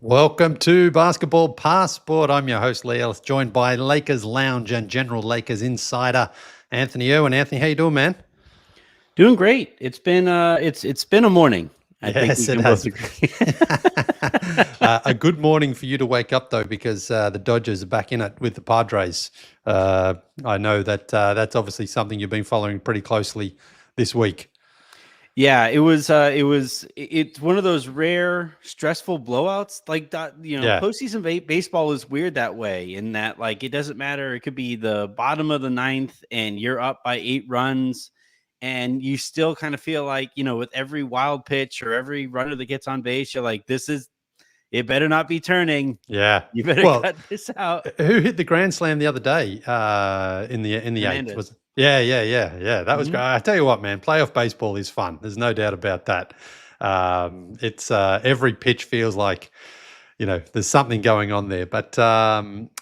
Welcome to Basketball Passport. I'm your host, Leigh, joined by Lakers Lounge and General Lakers Insider, Anthony Irwin. Anthony, how you doing, man? Doing great. It's been a morning. I think we Yes, it can has. both agree. A good morning for you to wake up, though, because the Dodgers are back in it with the Padres. I know that that's obviously something you've been following pretty closely this week. Yeah, it's one of those rare stressful blowouts. Like that, postseason baseball is weird that way, in that like it doesn't matter. It could be the bottom of the ninth and you're up by 8 runs, and you still kind of feel like, with every wild pitch or every runner that gets on base, you're like, it better not be turning. Yeah, You better cut this out. Who hit the grand slam the other day in the eighth? Was it? Yeah. That was great. I tell you what, man, playoff baseball is fun. There's no doubt about that. It's every pitch feels like, there's something going on there. But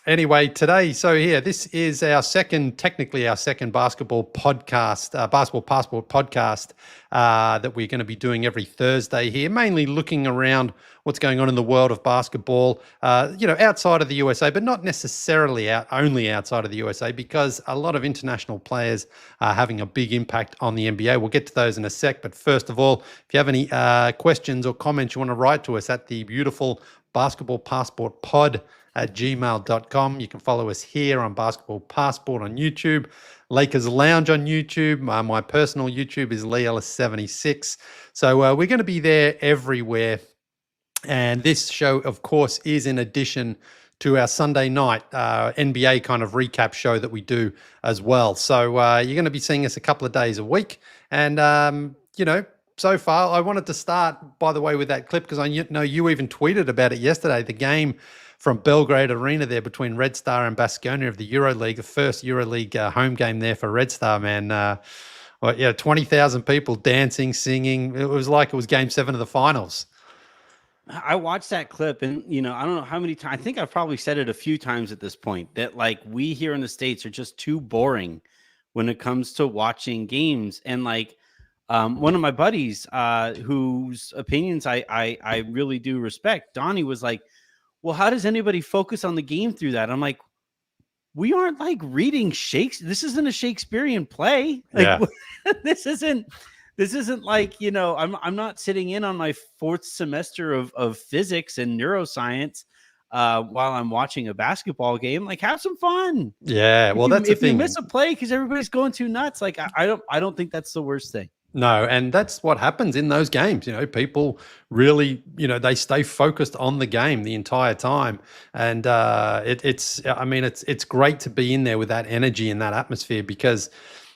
anyway, today, this is technically our second basketball podcast, Basketball Passport podcast that we're going to be doing every Thursday here, mainly looking around what's going on in the world of basketball, outside of the USA, but not necessarily only outside of the USA, because a lot of international players are having a big impact on the NBA. We'll get to those in a sec. But first of all, if you have any questions or comments you want to write to us at the beautiful Basketball Passport Pod at gmail.com. You can follow us here on Basketball Passport on YouTube, Lakers Lounge on YouTube. My personal YouTube is Leigh 76. So we're going to be there everywhere. And this show, of course, is in addition to our Sunday night NBA kind of recap show that we do as well. So you're going to be seeing us a couple of days a week. And, so far, I wanted to start, by the way, with that clip, because I know you even tweeted about it yesterday, the game from Belgrade Arena there between Red Star and Baskonia of the EuroLeague, the first EuroLeague home game there for Red Star, man. 20,000 people dancing, singing. It was like it was Game 7 of the finals. I watched that clip, and I don't know how many times. I think I've probably said it a few times at this point that like we here in the States are just too boring when it comes to watching games. And like one of my buddies whose opinions I really do respect, Donnie, was like, well, how does anybody focus on the game through that? I'm like, we aren't like reading Shakespeare. This isn't a Shakespearean play. Like, this isn't like, I'm not sitting in on my 4th semester of physics and neuroscience while I'm watching a basketball game. Like, have some fun. Yeah, well, that's the thing. If you miss a play because everybody's going too nuts, like I don't think that's the worst thing. No, and that's what happens in those games. People really, they stay focused on the game the entire time, and it's great to be in there with that energy and that atmosphere, because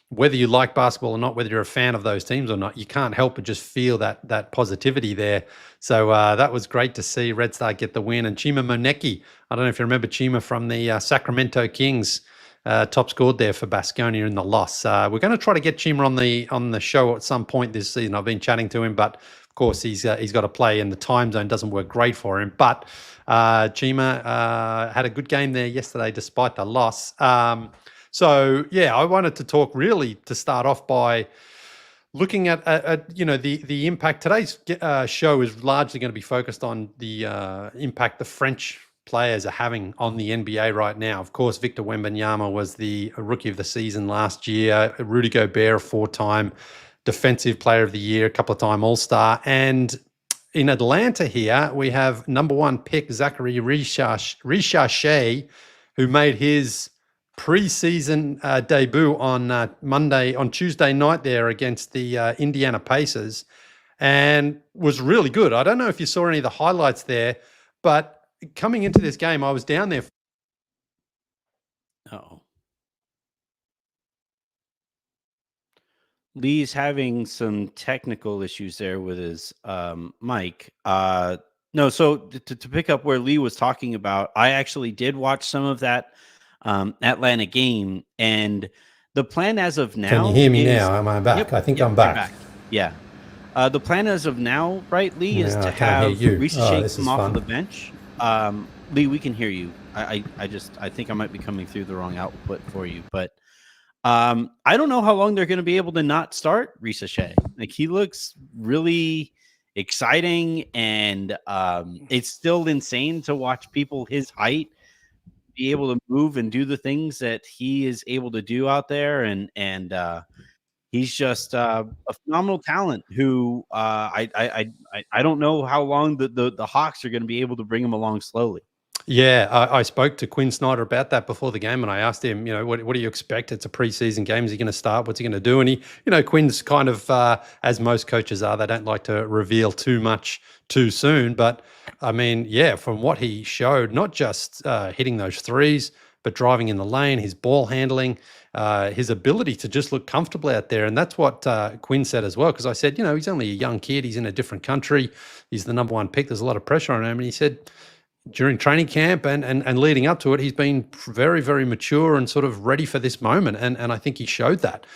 whether you like basketball or not, whether you're a fan of those teams or not, you can't help but just feel that positivity there. So that was great to see Red Star get the win. And Chima Monecki, I don't know if you remember Chima from the Sacramento Kings, top scored there for Baskonia in the loss. We're going to try to get Chima on the show at some point this season. I've been chatting to him, but of course he's got to play, and the time zone doesn't work great for him. But Chima had a good game there yesterday despite the loss. So I wanted to talk really to start off by looking at the impact. Today's show is largely going to be focused on the impact the French players are having on the NBA right now. Of course, Victor Wembanyama was the rookie of the season last year. Rudy Gobert, a 4-time defensive player of the year, a couple of time All-Star. And in Atlanta here, we have number 1 pick Zaccarie Risacher, who made his preseason debut on Tuesday night there against the Indiana Pacers, and was really good. I don't know if you saw any of the highlights there, but coming into this game, I was down there. Lee's having some technical issues there with his mic. No, so to pick up where Leigh was talking about, I actually did watch some of that Atlanta game, and the plan as of now. Can you hear me now? Am I back? Yep, I think I'm back. Yeah. The plan as of now, right, Leigh, is to have Risacher come off of the bench. Leigh, we can hear you. I think I might be coming through the wrong output for you, but I don't know how long they're going to be able to not start Risacher. Like, he looks really exciting, and it's still insane to watch people his height be able to move and do the things that he is able to do out there, and he's just a phenomenal talent who I don't know how long the Hawks are going to be able to bring him along slowly. Yeah, I spoke to Quinn Snyder about that before the game, and I asked him, what do you expect? It's a preseason game. Is he going to start? What's he going to do? And he, Quinn's kind of, as most coaches are, they don't like to reveal too much too soon. But I mean, yeah, from what he showed, not just hitting those threes, but driving in the lane, his ball handling, his ability to just look comfortable out there. And that's what Quinn said as well, because I said, he's only a young kid. He's in a different country. He's the number one pick. There's a lot of pressure on him. And he said, during training camp and leading up to it, he's been very, very mature and sort of ready for this moment. And I think he showed that.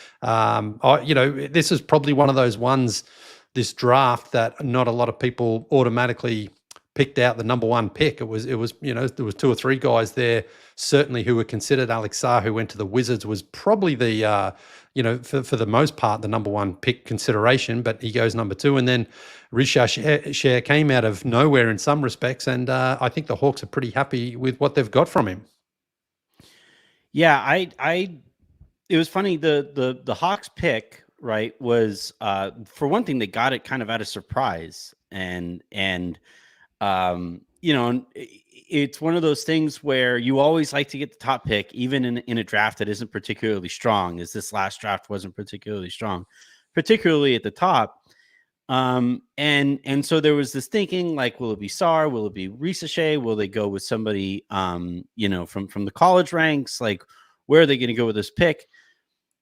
This is probably one of those ones, this draft, that not a lot of people automatically picked out the number one pick. It was there was two or three guys there, certainly, who were considered. Alex Sarr, who went to the Wizards, was probably the for the most part, the number one pick consideration, but he goes number two. And then Risacher came out of nowhere in some respects, and I think the Hawks are pretty happy with what they've got from him. Yeah, it was funny. The Hawks pick, right, was for one thing, they got it kind of out of surprise, and it's one of those things where you always like to get the top pick, even in a draft that isn't particularly strong, as this last draft wasn't particularly strong, particularly at the top. And so there was this thinking, like, will it be Sarr? Will it be Risacher? Will they go with somebody, from the college ranks? Like, where are they going to go with this pick?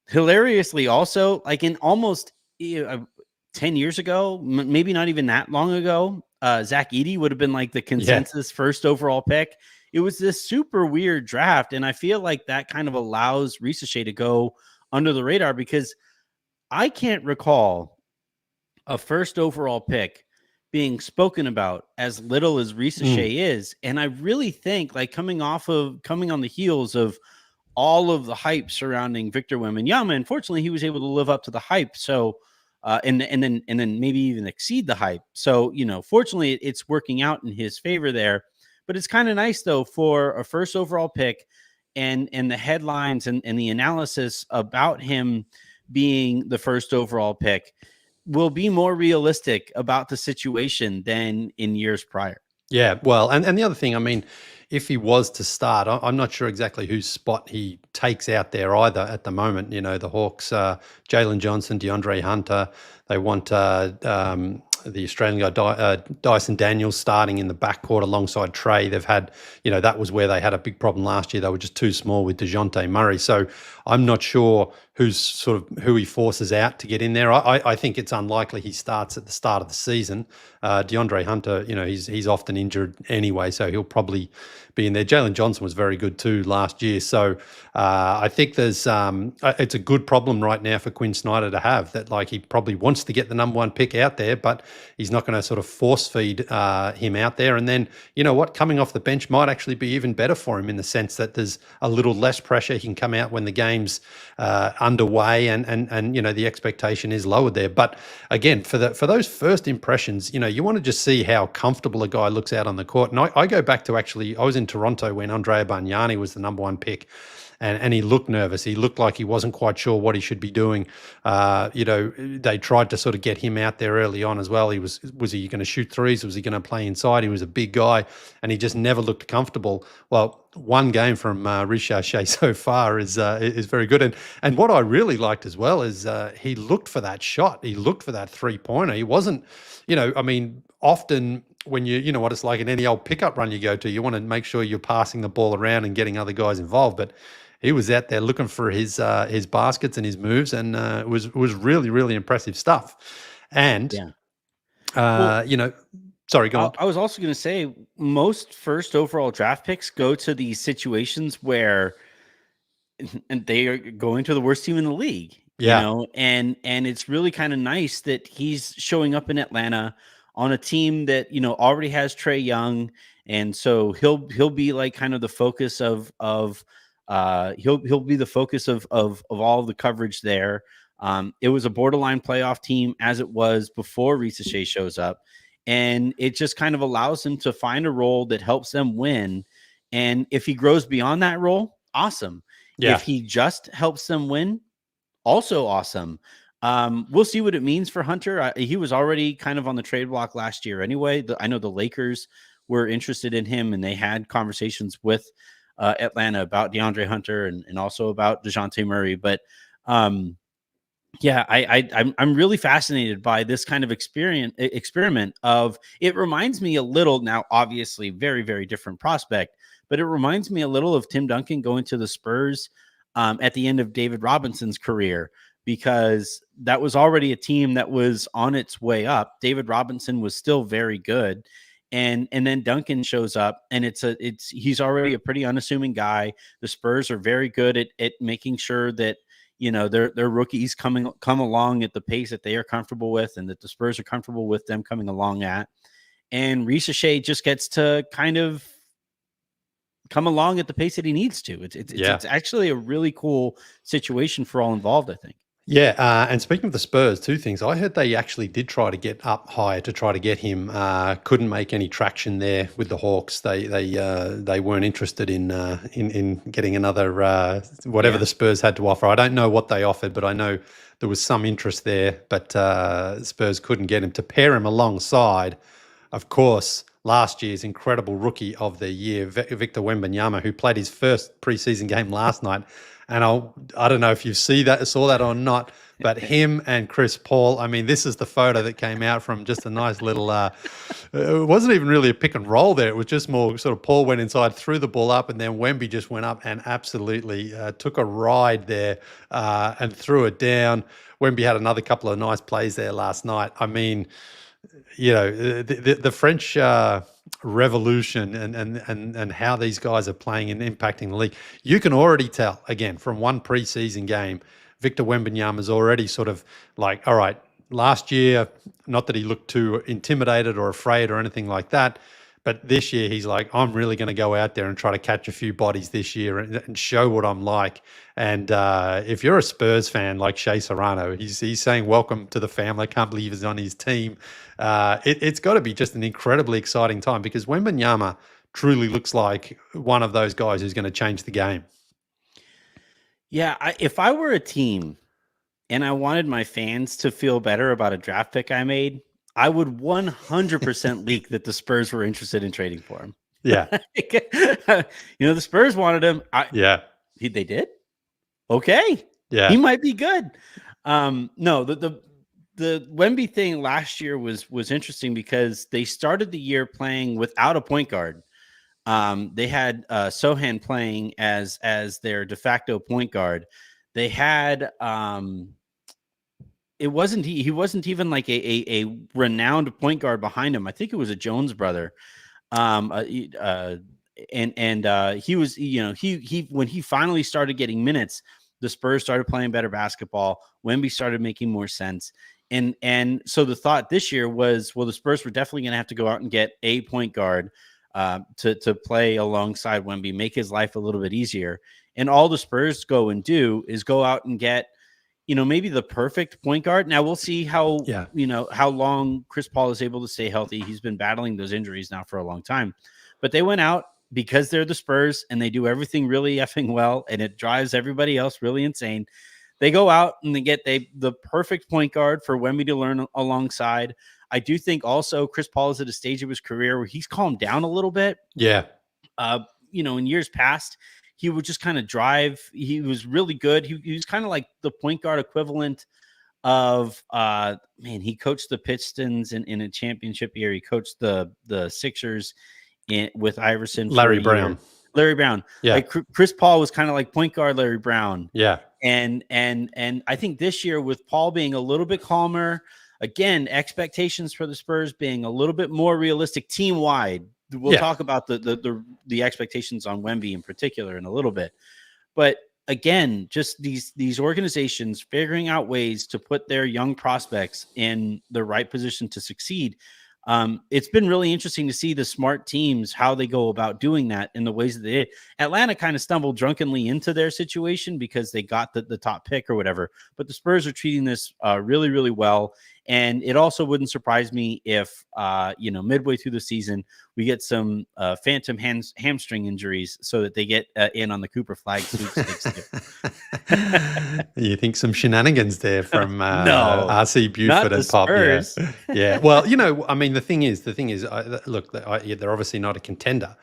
Hilariously, also, like in almost 10 years ago, maybe not even that long ago, Zaccarie would have been like the consensus first overall pick. It was this super weird draft, and I feel like that kind of allows Risacher to go under the radar, because I can't recall a first overall pick being spoken about as little as Risacher is. And I really think, like, coming on the heels of all of the hype surrounding Victor Wembanyama, unfortunately, he was able to live up to the hype. So, and then maybe even exceed the hype. So, fortunately, it's working out in his favor there. But it's kind of nice, though, for a first overall pick and the headlines and the analysis about him being the first overall pick will be more realistic about the situation than in years prior. Yeah, well, and the other thing, I mean, if he was to start, I'm not sure exactly whose spot he takes out there either at the moment. The Hawks, Jalen Johnson, DeAndre Hunter, they want the Australian guy, Dyson Daniels, starting in the backcourt alongside Trey. They've had, that was where they had a big problem last year. They were just too small with DeJounte Murray. So I'm not sure who he forces out to get in there. I think it's unlikely he starts at the start of the season. DeAndre Hunter, he's often injured anyway, so he'll probably be in there. Jalen Johnson was very good too last year. So I think it's a good problem right now for Quinn Snyder to have, that, like, he probably wants to get the number one pick out there, but he's not going to sort of force feed him out there. And then, coming off the bench might actually be even better for him, in the sense that there's a little less pressure. He can come out when the game's underway and the expectation is lowered there. But again, for those first impressions, you want to just see how comfortable a guy looks out on the court. And I go back to, actually, I was in Toronto when Andrea Bargnani was the number one pick. And he looked nervous. He looked like he wasn't quite sure what he should be doing. They tried to sort of get him out there early on as well. Was he going to shoot threes? Was he going to play inside? He was a big guy, and he just never looked comfortable. Well, one game from Risacher so far is very good. And what I really liked as well is he looked for that shot. He looked for that 3-pointer. He wasn't, often when you know what it's like in any old pickup run you go to, you want to make sure you're passing the ball around and getting other guys involved. But he was out there looking for his baskets and his moves, and it was really, really impressive stuff. And sorry, go on. I was also going to say, most first overall draft picks go to these situations where they are going to the worst team in the league. And it's really kind of nice that he's showing up in Atlanta on a team that already has Trae Young, and so he'll be like kind of the focus of he'll be the focus of all the coverage there. It was a borderline playoff team as it was before Risacher shows up. And it just kind of allows him to find a role that helps them win. And if he grows beyond that role, awesome. Yeah. If he just helps them win, also awesome. We'll see what it means for Hunter. He was already kind of on the trade block last year anyway. I know the Lakers were interested in him, and they had conversations with Atlanta about DeAndre Hunter and also about DeJounte Murray. But yeah, I'm really fascinated by this kind of experiment of, it reminds me a little, now obviously very, very different prospect, but it reminds me a little of Tim Duncan going to the Spurs at the end of David Robinson's career, because that was already a team that was on its way up. David Robinson was still very good. And then Duncan shows up, and he's already a pretty unassuming guy. The Spurs are very good at making sure that, you know, their rookies come along at the pace that they are comfortable with, and that the Spurs are comfortable with them coming along at. And Risacher just gets to kind of come along at the pace that he needs to. It's actually a really cool situation for all involved, I think. Yeah, and speaking of the Spurs, two things. I heard they actually did try to get up higher to try to get him. Couldn't make any traction there with the Hawks. They weren't interested in getting another whatever the Spurs had to offer. I don't know what they offered, but I know there was some interest there. But Spurs couldn't get him to pair him alongside, of course, last year's incredible rookie of the year, Victor Wembanyama, who played his first preseason game last night. And I don't know if you saw that or not, but him and Chris Paul, I mean, this is the photo that came out from just a nice little, it wasn't even really a pick and roll there. It was just more sort of Paul went inside, threw the ball up, and then Wemby just went up and absolutely took a ride there and threw it down. Wemby had another couple of nice plays there last night. I mean, you know, the French revolution and how these guys are playing and impacting the league. You can already tell, again, from one preseason game, Victor Wembanyama is already sort of like, all right, last year, not that he looked too intimidated or afraid or anything like that, but this year he's like, I'm really going to go out there and try to catch a few bodies this year and show what I'm like. And if you're a Spurs fan like Shea Serrano, he's saying, welcome to the family. I can't believe he's on his team. It's got to be just an incredibly exciting time, because Wembanyama truly looks like one of those guys who's going to change the game. Yeah, if I were a team and I wanted my fans to feel better about a draft pick I made, I would 100% leak that the Spurs were interested in trading for him. Yeah. You know, the Spurs wanted him. They did? Okay. Yeah. He might be good. No, the Wemby thing last year was interesting because they started the year playing without a point guard. They had Sohan playing as their de facto point guard. They had he wasn't even like a renowned point guard behind him. I think it was a Jones brother. He was, you know, he when he finally started getting minutes, the Spurs started playing better basketball. Wemby started making more sense. And so the thought this year was, well, the Spurs were definitely going to have to go out and get a point guard to play alongside Wemby, make his life a little bit easier. And all the Spurs go and do is go out and get, you know, maybe the perfect point guard. Now we'll see how, you know, how long Chris Paul is able to stay healthy. He's been battling those injuries now for a long time, but they went out because they're the Spurs and they do everything really effing well. And it drives everybody else really insane. They go out and they get the perfect point guard for Wemby to learn alongside. I do think also Chris Paul is at a stage of his career where he's calmed down a little bit. Yeah. You know, in years past, he would just kind of drive. He was really good. He was kind of like the point guard equivalent of he coached the Pistons in a championship year. He coached the Sixers with Iverson. Larry Brown. Yeah. Like Chris Paul was kind of like point guard Larry Brown. Yeah. And I think this year with Paul being a little bit calmer, again, expectations for the Spurs being a little bit more realistic team wide. We'll talk about the expectations on Wemby in particular in a little bit, but again, just these organizations figuring out ways to put their young prospects in the right position to succeed. It's been really interesting to see the smart teams, how they go about doing that in the ways that they did. Atlanta kind of stumbled drunkenly into their situation because they got the top pick or whatever, but the Spurs are treating this really, really well. And it also wouldn't surprise me if, midway through the season, we get some phantom hamstring injuries so that they get in on the Cooper Flag sweepstakes. You think some shenanigans there from No, RC Buford and Pop? Spurs. Yeah. Well, I mean, the thing is, look, they're obviously not a contender,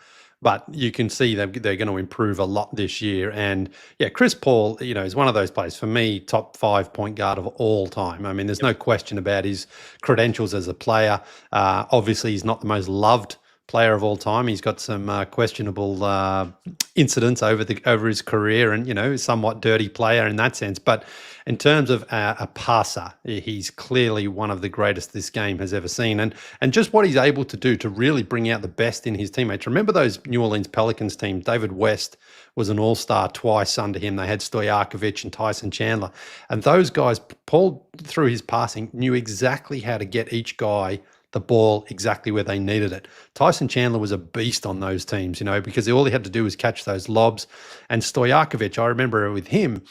but you can see they're going to improve a lot this year. And yeah, Chris Paul, is one of those players, for me, top 5 point guard of all time. I mean, there's no question about his credentials as a player. Obviously, he's not the most loved player of all time. He's got some questionable incidents over his career, and somewhat dirty player in that sense. But in terms of a passer, he's clearly one of the greatest this game has ever seen, and just what he's able to do to really bring out the best in his teammates. Remember those New Orleans Pelicans team? David West was an all-star twice under him. They had Stojakovic and Tyson Chandler, and those guys, Paul, through his passing, knew exactly how to get each guy the ball exactly where they needed it. Tyson Chandler was a beast on those teams, because all he had to do was catch those lobs. And Stojakovic, I remember with him,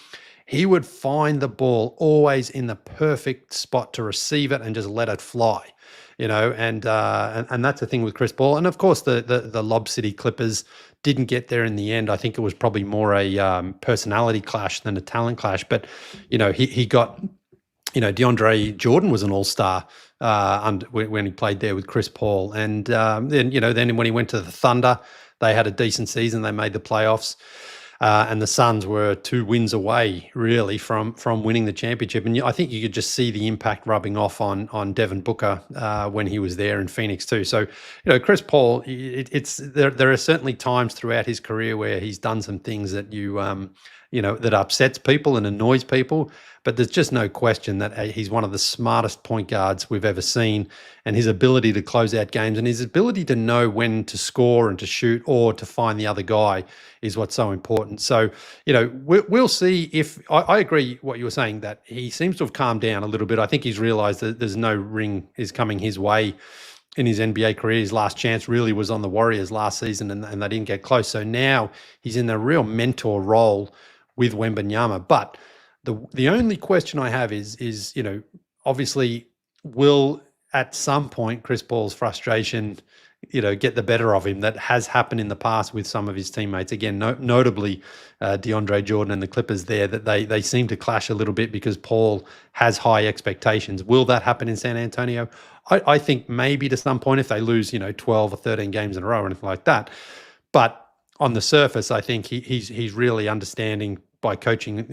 he would find the ball always in the perfect spot to receive it and just let it fly, and that's the thing with Chris Paul. And of course, the Lob City Clippers didn't get there in the end. I think it was probably more a personality clash than a talent clash. But, he got, DeAndre Jordan was an all-star when he played there with Chris Paul. And then when he went to the Thunder, they had a decent season. They made the playoffs. And the Suns were 2 wins away, really, from winning the championship. And I think you could just see the impact rubbing off on Devin Booker when he was there in Phoenix too. So, Chris Paul, there are certainly times throughout his career where he's done some things that that upsets people and annoys people. But there's just no question that he's one of the smartest point guards we've ever seen, and his ability to close out games and his ability to know when to score and to shoot or to find the other guy is what's so important. So, we'll see if I agree what you were saying, that he seems to have calmed down a little bit. I think he's realized that there's no ring is coming his way in his NBA career. His last chance really was on the Warriors last season, and they didn't get close. So now he's in a real mentor role with Wembanyama. But the only question I have is obviously, will at some point Chris Paul's frustration, get the better of him? That has happened in the past with some of his teammates. Again, notably DeAndre Jordan and the Clippers there, that they seem to clash a little bit because Paul has high expectations. Will that happen in San Antonio? I think maybe to some point if they lose, 12 or 13 games in a row or anything like that. But on the surface, I think he's really understanding by coaching,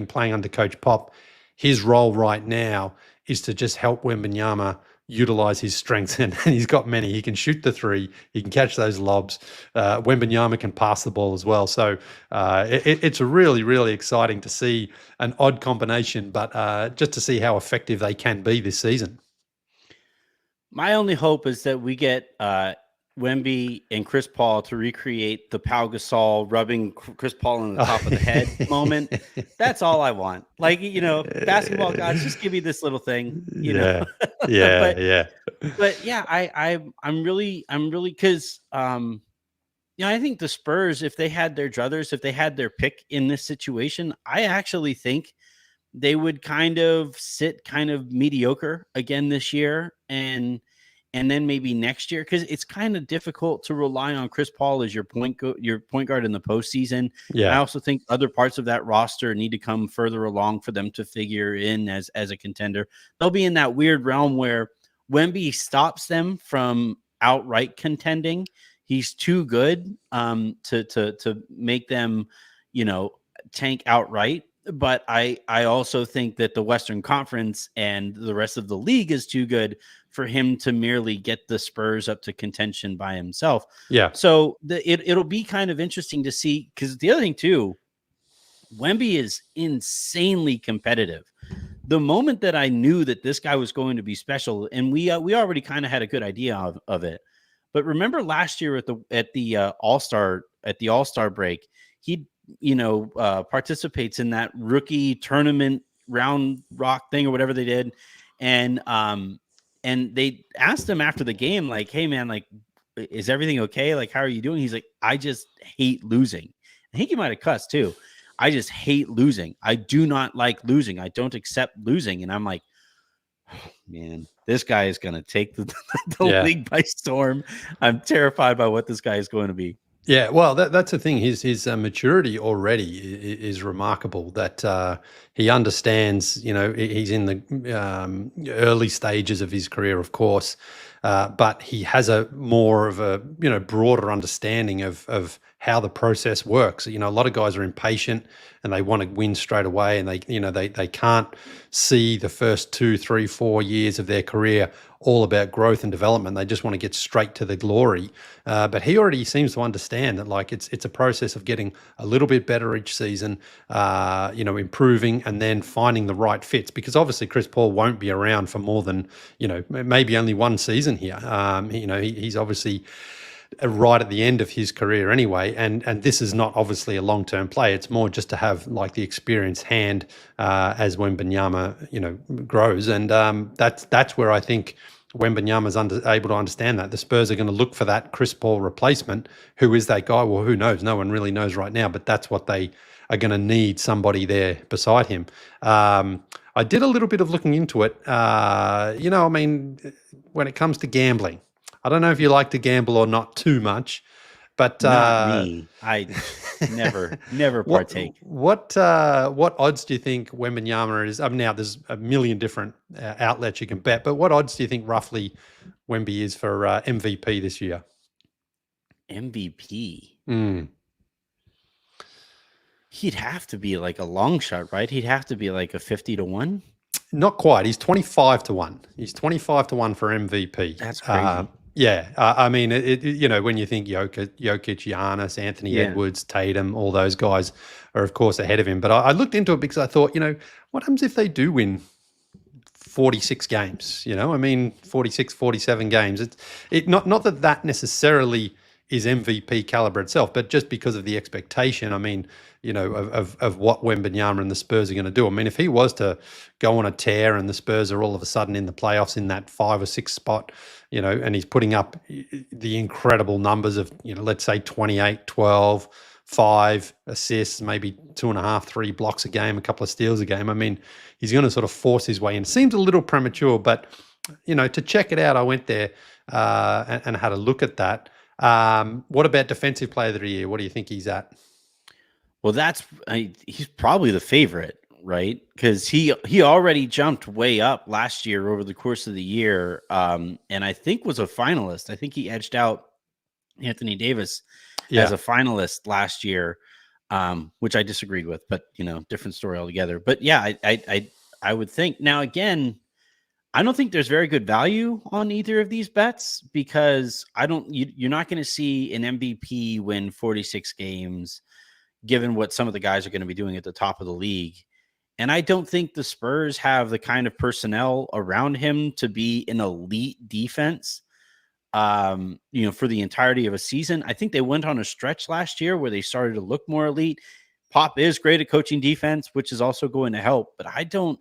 playing under Coach Pop. His role right now is to just help Wembanyama utilize his strengths, and he's got many. He can shoot the three, he can catch those lobs. Wembanyama can pass the ball as well. So it's really, really exciting to see an odd combination, but just to see how effective they can be this season. My only hope is that we get Wemby and Chris Paul to recreate the Pau Gasol rubbing Chris Paul on the top of the head moment. That's all I want. Like, basketball gods, just give me this little thing, Yeah, But yeah, I'm really, because, I think the Spurs, if they had their druthers, if they had their pick in this situation, I actually think they would kind of sit kind of mediocre again this year. And then maybe next year, because it's kind of difficult to rely on Chris Paul as your point guard in the postseason. Yeah. I also think other parts of that roster need to come further along for them to figure in as a contender. They'll be in that weird realm where Wemby stops them from outright contending. He's too good to make them, tank outright. But I also think that the Western Conference and the rest of the league is too good for him to merely get the Spurs up to contention by himself. Yeah. So it'll be kind of interesting to see, because the other thing too, Wemby is insanely competitive. The moment that I knew that this guy was going to be special, and we already kind of had a good idea of it. But remember last year at the All-Star break, he participates in that rookie tournament round rock thing or whatever they did. And And they asked him after the game, like, hey, man, like, is everything okay? Like, how are you doing? He's like, I just hate losing. I think he might have cussed too. I just hate losing. I do not like losing. I don't accept losing. And I'm like, oh, man, this guy is going to take the league by storm. I'm terrified by what this guy is going to be. Yeah, well, that's the thing. His maturity already is remarkable. That he understands. He's in the early stages of his career, of course, but he has a more of a broader understanding of how the process works. A lot of guys are impatient and they want to win straight away, and they can't see the first 2, 3, 4 years of their career all about growth and development. They just want to get straight to the glory. But he already seems to understand that, like, it's a process of getting a little bit better each season, improving and then finding the right fits. Because obviously Chris Paul won't be around for more than, maybe only one season here. He's obviously right at the end of his career anyway, and this is not obviously a long-term play. It's more just to have like the experienced hand as Wembanyama grows, and that's where I think Wembanyama's able to understand that the Spurs are going to look for that Chris Paul replacement. Who is that guy? Well, who knows? No one really knows right now, but that's what they are going to need, somebody there beside him. I did a little bit of looking into it. When it comes to gambling, I don't know if you like to gamble or not too much, but not me. I never partake. What odds do you think Wembanyama is? Now there's a million different outlets you can bet, but what odds do you think roughly Wemby is for MVP this year? MVP. He'd have to be like a long shot, right? He'd have to be like a 50-1. Not quite. He's 25-1. He's 25-1 for MVP. That's crazy. Yeah, when you think Jokic, Giannis, Anthony Edwards, Tatum, all those guys are, of course, ahead of him. But I looked into it because I thought, what happens if they do win 46 games? 46, 47 games. Not that necessarily is MVP caliber itself, but just because of the expectation, of what Wembanyama and the Spurs are going to do. if he was to go on a tear and the Spurs are all of a sudden in the playoffs in that 5 or 6 spot, and he's putting up the incredible numbers of, let's say 28, 12, 5 assists, maybe 2.5, 3 blocks a game, a couple of steals a game. He's going to sort of force his way in. Seems a little premature, but, to check it out, I went there and had a look at that. What about Defensive Player of the Year? What do you think he's at? Well, he's probably the favorite, right? Because he already jumped way up last year over the course of the year, and I think was a finalist. I think he edged out Anthony Davis as a finalist last year, which I disagreed with, but different story altogether. But yeah, I would think. Now again, I don't think there's very good value on either of these bets, because you're not going to see an MVP win 46 games, given what some of the guys are going to be doing at the top of the league. And I don't think the Spurs have the kind of personnel around him to be an elite defense, for the entirety of a season. I think they went on a stretch last year where they started to look more elite. Pop is great at coaching defense, which is also going to help, but I don't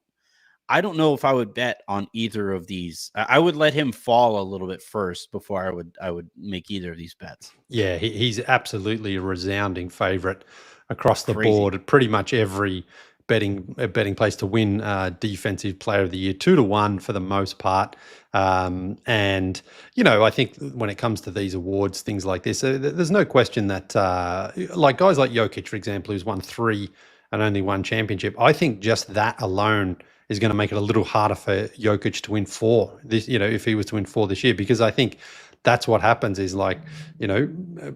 know if I would bet on either of these. I would let him fall a little bit first before I would make either of these bets. Yeah, he's absolutely a resounding favorite across the board at pretty much every betting place to win Defensive Player of the Year, 2-1 for the most part. And I think when it comes to these awards, things like this, there's no question that like guys like Jokic, for example, who's won 3 and only 1 championship, I think just that alone is going to make it a little harder for Jokic to win 4 this, if he was to win 4 this year, because I think that's what happens is, like,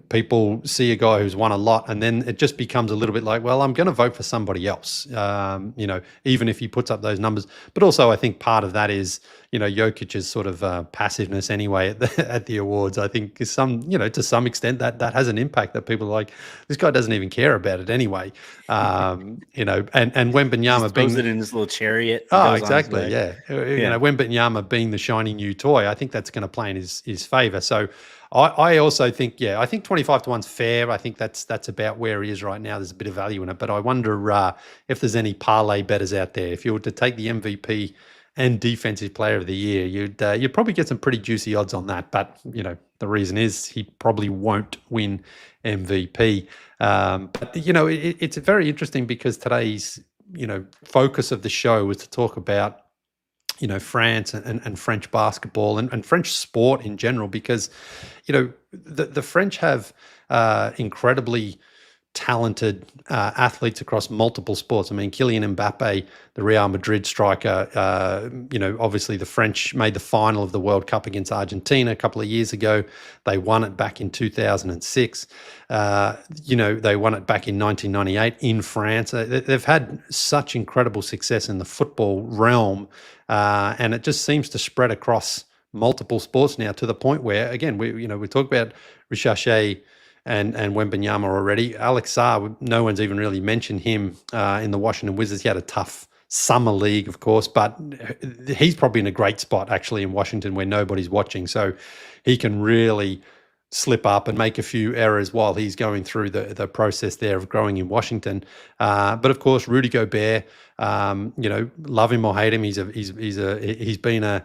people see a guy who's won a lot and then it just becomes a little bit like, well, I'm going to vote for somebody else, even if he puts up those numbers. But also I think part of that is, Jokic's sort of passiveness anyway at the awards. I think is to some extent that has an impact, that people are like, this guy doesn't even care about it anyway. And Wembanyama being it in his little chariot. Oh, exactly. Yeah. Wembanyama being the shiny new toy, I think that's going to play in his favor. So I also think, I think 25-1's fair. I think that's about where he is right now. There's a bit of value in it, but I wonder if there's any parlay bettors out there. If you were to take the MVP and defensive player of the year, you'd probably get some pretty juicy odds on that. But the reason is he probably won't win MVP. But it's very interesting because today's focus of the show was to talk about France and French basketball and French sport in general, because the French have incredibly talented athletes across multiple sports. I mean, Kylian Mbappe, the Real Madrid striker, obviously the French made the final of the World Cup against Argentina a couple of years ago. They won it back in 2006. They won it back in 1998 in France. They've had such incredible success in the football realm, and it just seems to spread across multiple sports now, to the point where, again, we talk about Risacher and Wembanyama already. Alex Sarr, no one's even really mentioned him in the Washington Wizards. He had a tough summer league, of course, but he's probably in a great spot actually in Washington where nobody's watching. So he can really slip up and make a few errors while he's going through the process there of growing in Washington. But of course, Rudy Gobert, love him or hate him, he's been a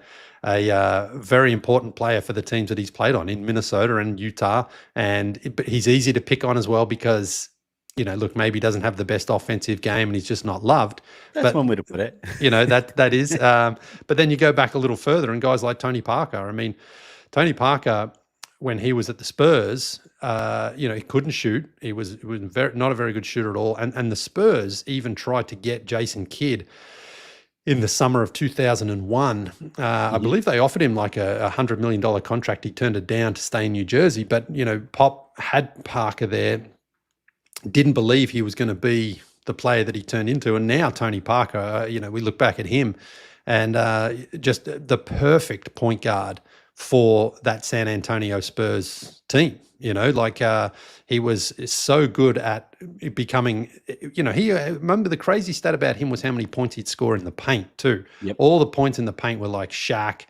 very important player for the teams that he's played on in Minnesota and Utah. But he's easy to pick on as well because, look, maybe he doesn't have the best offensive game and he's just not loved. That's one way to put it. That is. But then you go back a little further and guys like Tony Parker. I mean, Tony Parker, when he was at the Spurs, he couldn't shoot. He was not a very good shooter at all. And the Spurs even tried to get Jason Kidd in the summer of 2001. I believe they offered him like a $100 million contract. He turned it down to stay in New Jersey. But, Pop had Parker there, didn't believe he was going to be the player that he turned into. And now Tony Parker, we look back at him and just the perfect point guard for that San Antonio Spurs team. He was so good at becoming, remember the crazy stat about him was how many points he'd score in the paint too. Yep. All the points in the paint were like Shaq,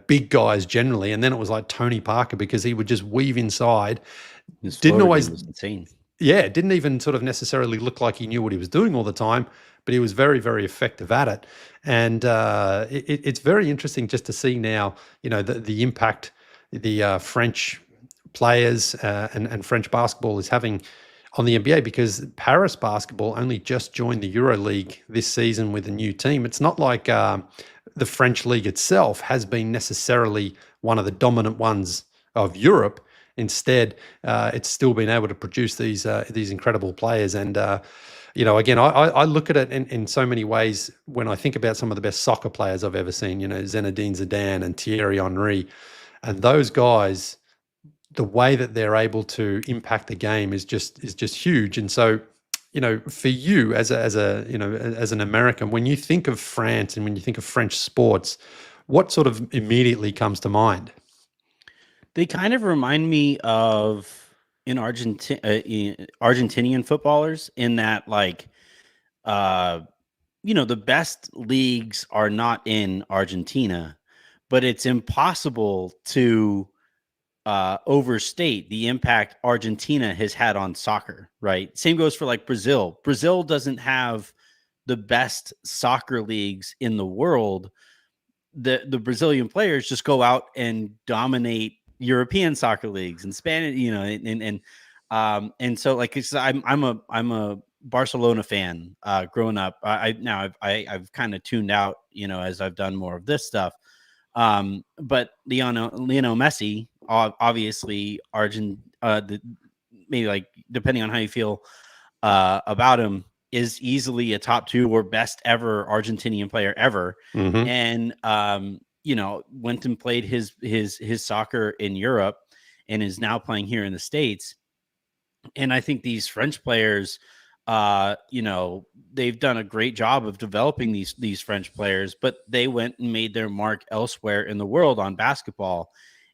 big guys generally. And then it was like Tony Parker because he would just weave inside. Didn't always, was insane. Yeah, it didn't even sort of necessarily look like he knew what he was doing all the time, but he was very, very effective at it. And it's very interesting just to see now, the impact the French players and French basketball is having on the NBA, because Paris basketball only just joined the EuroLeague this season with a new team. It's not like the French league itself has been necessarily one of the dominant ones of Europe. Instead, it's still been able to produce these incredible players. And, again, I look at it in so many ways when I think about some of the best soccer players I've ever seen, Zinedine Zidane and Thierry Henry. And those guys, the way that they're able to impact the game is just huge. And so, for you as an American, when you think of France and when you think of French sports, what sort of immediately comes to mind? They kind of remind me of Argentinian footballers in that, the best leagues are not in Argentina, but it's impossible to overstate the impact Argentina has had on soccer, right? Same goes for Brazil. Brazil doesn't have the best soccer leagues in the world. The Brazilian players just go out and dominate European soccer leagues and Spanish, and so I'm a Barcelona fan growing up. I've kind of tuned out, as I've done more of this stuff. But Lionel Messi, obviously maybe depending on how you feel about him, is easily a top 2 or best ever Argentinian player ever. Mm-hmm. And went and played his soccer in Europe and is now playing here in the States. And I think these French players, they've done a great job of developing these French players, but they went and made their mark elsewhere in the world on basketball.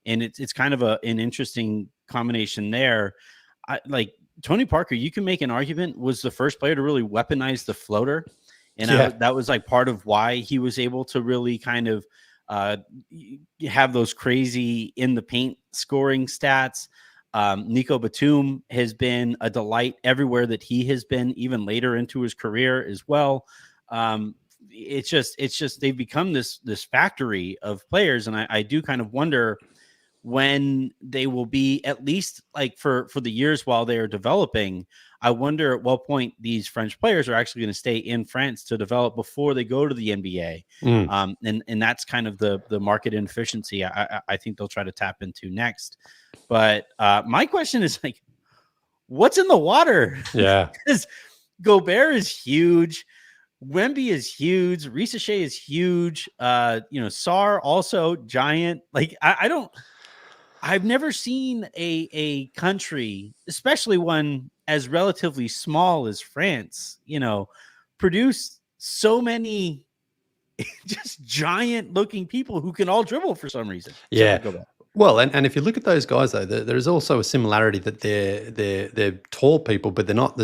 And it's kind of an interesting combination there. Tony Parker, you can make an argument, was the first player to really weaponize the floater. And that was part of why he was able to really kind of have those crazy in the paint scoring stats. Nico Batum has been a delight everywhere that he has been, even later into his career as well. it's just they've become this factory of players, and I do kind of wonder when they will be, at least like for the years while they are developing. I wonder at what point these French players are actually going to stay in France to develop before they go to the NBA. And that's kind of the market inefficiency I think they'll try to tap into next. But my question is, like, what's in the water? Yeah. Because Gobert is huge. Wemby is huge. Risacher is huge. Sarr also giant. Like, I've never seen a country, especially one as relatively small as France, produce so many just giant looking people who can all dribble for some reason. Yeah. Well, and if you look at those guys, though, there's also a similarity that they're tall people, but they're not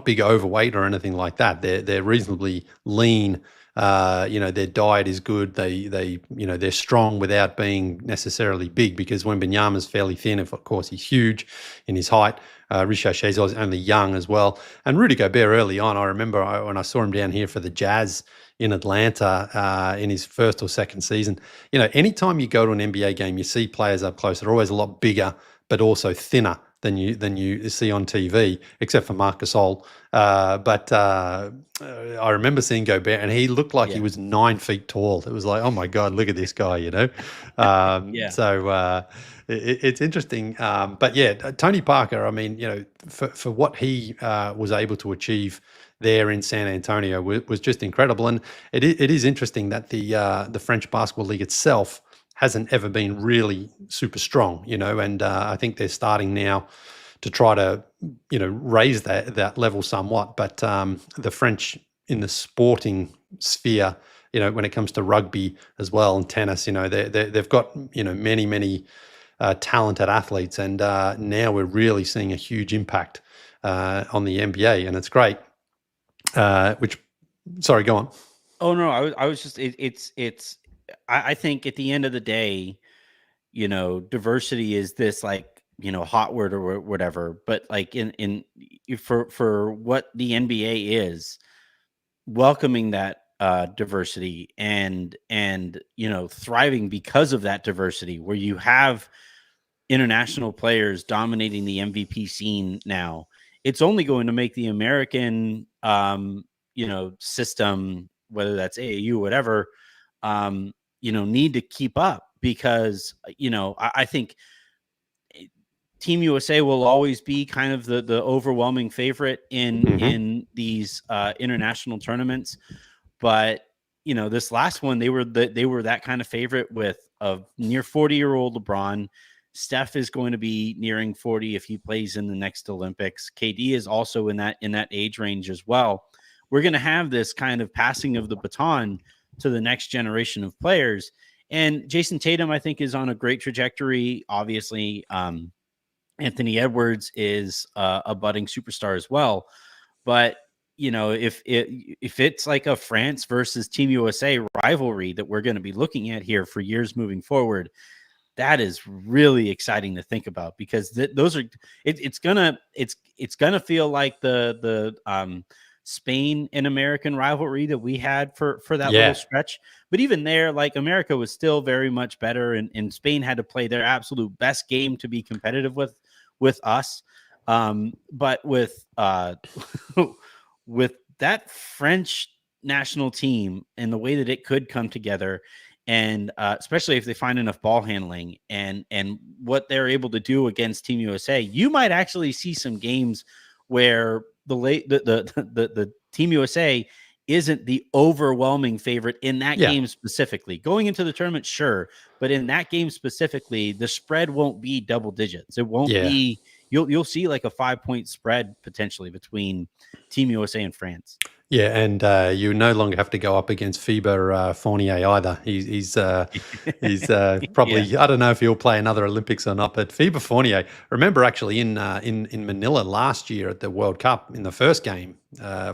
big overweight or anything like that. They're reasonably lean. Their diet is good. They're strong without being necessarily big, because Wembanyama is fairly thin. Of course, he's huge in his height. Risacher is only young as well. And Rudy Gobert early on, I remember when I saw him down here for the Jazz in Atlanta in his first or second season. Anytime you go to an NBA game, you see players up close. They're always a lot bigger, but also thinner than you see on TV, except for Marc Gasol. But I remember seeing Gobert, and he looked like he was 9 feet tall. It was like, oh my God, look at this guy, So it's interesting. But yeah, Tony Parker, I mean, for what he was able to achieve there in San Antonio was just incredible. And it is interesting that the French Basketball League itself hasn't ever been really super strong, and I think they're starting now to try to, raise that level somewhat. But the French in the sporting sphere, when it comes to rugby as well and tennis, they've got, many talented athletes, and now we're really seeing a huge impact on the NBA, and it's great. Sorry, go on. Oh no, I was just I think at the end of the day, diversity is this, like, hot word or whatever, but like for what the NBA is, welcoming that diversity and thriving because of that diversity, where you have international players dominating the MVP scene now, it's only going to make the American system, whether that's AAU, whatever, need to keep up, because I think Team USA will always be kind of the overwhelming favorite in these international tournaments. But this last one, they were that kind of favorite with a near 40-year-old LeBron. Steph is going to be nearing 40 if he plays in the next Olympics. KD is also in that age range as well. We're going to have this kind of passing of the baton to the next generation of players. And Jason Tatum, I think, is on a great trajectory. Obviously, Anthony Edwards is a budding superstar as well. But, if it's like a France versus Team USA rivalry that we're going to be looking at here for years moving forward, that is really exciting to think about, because those are it's gonna feel like the Spain and American rivalry that we had for that little stretch. But even there, like, America was still very much better, and Spain had to play their absolute best game to be competitive with us. But with with that French national team and the way that it could come together, and especially if they find enough ball handling and what they're able to do against Team USA, you might actually see some games where the Team USA isn't the overwhelming favorite in that game specifically. Going into the tournament, sure, but in that game specifically, the spread won't be double digits. It won't be. You'll see like a 5-point spread potentially between Team USA and France. Yeah, and you no longer have to go up against FIBA Fournier either. He's probably I don't know if he'll play another Olympics or not. But FIBA Fournier, remember actually in Manila last year at the World Cup, in the first game,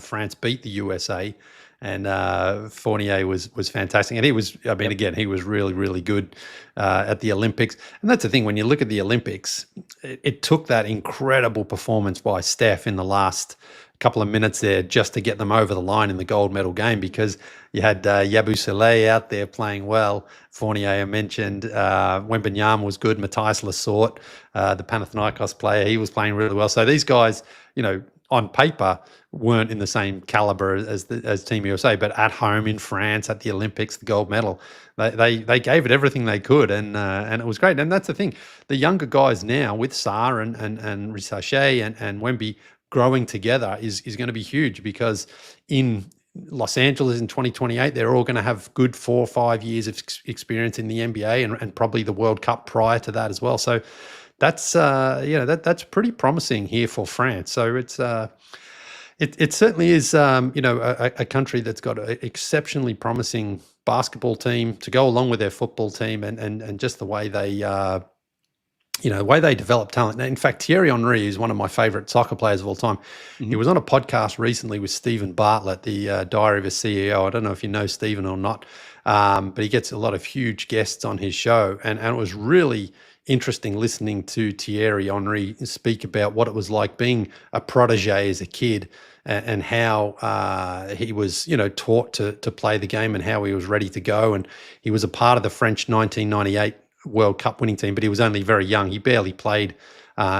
France beat the USA, and Fournier was fantastic. And he was, I mean, again, he was really, really good at the Olympics. And that's the thing, when you look at the Olympics, it took that incredible performance by Steph in the last couple of minutes there just to get them over the line in the gold medal game, because you had Yabusele out there playing well. Fournier, I mentioned. Wembanyama was good. Matthias Lasort, the Panathinaikos player, he was playing really well. So these guys, on paper, weren't in the same caliber as Team USA, but at home in France at the Olympics, the gold medal, they gave it everything they could, and it was great. And that's the thing, the younger guys now with Sarr and Risacher and Wemby growing together is going to be huge, because in Los Angeles in 2028, they're all going to have good 4 or 5 years of experience in the NBA and probably the World Cup prior to that as well. So that's that's pretty promising here for France. So it certainly is a country that's got an exceptionally promising basketball team to go along with their football team, and just the way they the way they develop talent. Now, in fact, Thierry Henry is one of my favorite soccer players of all time. Mm-hmm. He was on a podcast recently with Stephen Bartlett, the Diary of a CEO. I don't know if you know Stephen or not, but he gets a lot of huge guests on his show. And it was really interesting listening to Thierry Henry speak about what it was like being a protege as a kid, and how he was, taught to play the game, and how he was ready to go. And he was a part of the French 1998 World Cup winning team, but he was only very young. He barely played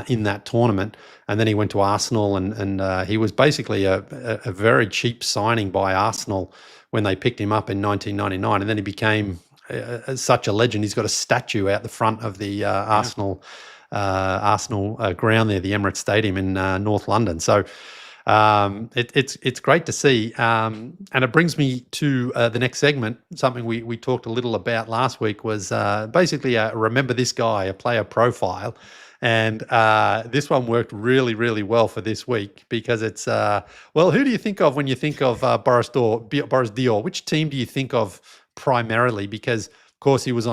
in that tournament, and then he went to Arsenal, and he was basically a very cheap signing by Arsenal when they picked him up in 1999, and then he became such a legend. He's got a statue out the front of the Arsenal ground there, the Emirates Stadium in North London. So it's great to see, and it brings me to the next segment. Something we talked a little about last week was basically remember this guy, a player profile, and this one worked really, really well for this week, because it's who do you think of when you think of Boris Diaw? Which team do you think of primarily? Because of course he was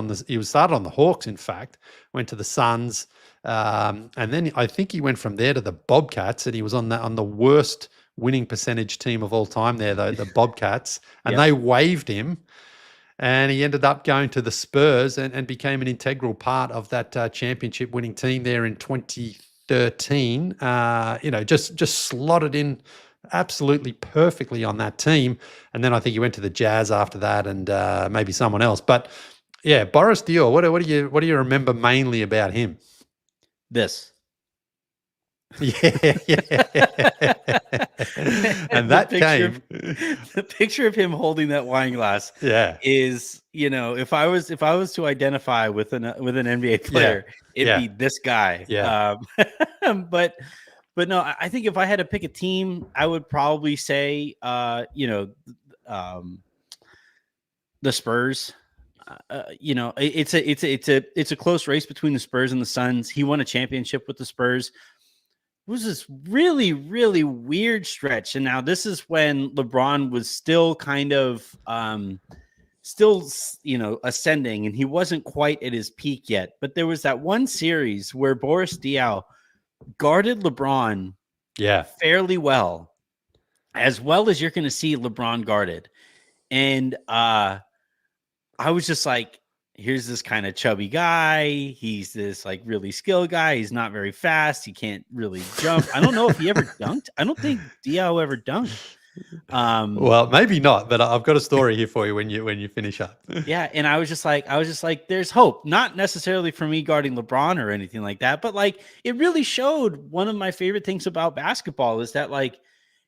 started on the Hawks, in fact, went to the Suns. And then I think he went from there to the Bobcats, and he was on the worst winning percentage team of all time there, the Bobcats, and they waived him, and he ended up going to the Spurs and became an integral part of that championship winning team there in 2013. Just slotted in absolutely perfectly on that team. And then I think he went to the Jazz after that, and maybe someone else. But yeah, Boris Diaw, what do you remember mainly about him? This. Yeah. And that the picture of him holding that wine glass is, if I was to identify with an NBA player, it'd be this guy. But no, I think if I had to pick a team, I would probably say the Spurs. It's a close race between the Spurs and the Suns. He won a championship with the Spurs. It was this really, really weird stretch. And now this is when LeBron was still kind of ascending, and he wasn't quite at his peak yet. But there was that one series where Boris Diaw guarded LeBron fairly well as you're going to see LeBron guarded. And I was just like, here's this kind of chubby guy. He's this like really skilled guy. He's not very fast. He can't really jump. I don't know if he ever dunked. I don't think Diaw ever dunked. Well, maybe not, but I've got a story here for you when you finish up. Yeah, and I was just like, there's hope. Not necessarily for me guarding LeBron or anything like that, but like it really showed one of my favorite things about basketball is that like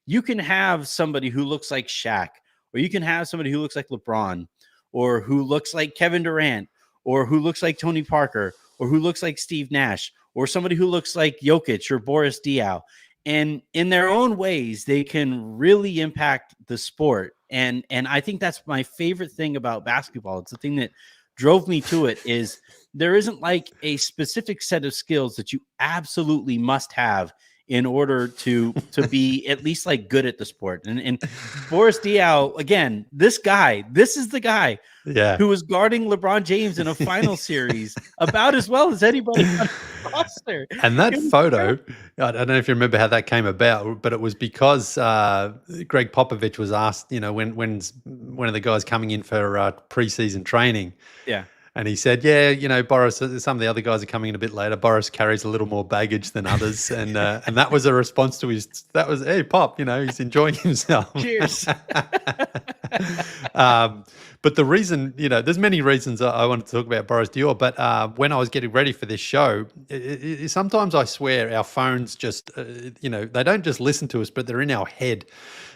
you can have somebody who looks like Shaq, or you can have somebody who looks like LeBron, or who looks like Kevin Durant, or who looks like Tony Parker, or who looks like Steve Nash, or somebody who looks like Jokic or Boris Diaw. And in their own ways, they can really impact the sport. And I think that's my favorite thing about basketball. It's the thing that drove me to it is there isn't like a specific set of skills that you absolutely must have in order to be at least like good at the sport. And Boris Diaw, again, this is the guy who was guarding LeBron James in a final series about as well as anybody on the roster. And that photo, I don't know if you remember how that came about, but it was because Greg Popovich was asked, when's one of the guys coming in for preseason training. Yeah. And he said, yeah, Boris, some of the other guys are coming in a bit later. Boris carries a little more baggage than others. And that was a response to hey, Pop, he's enjoying himself. Cheers. But the reason, there's many reasons I wanted to talk about Boris Diaw, but when I was getting ready for this show, sometimes I swear our phones just, they don't just listen to us, but they're in our head,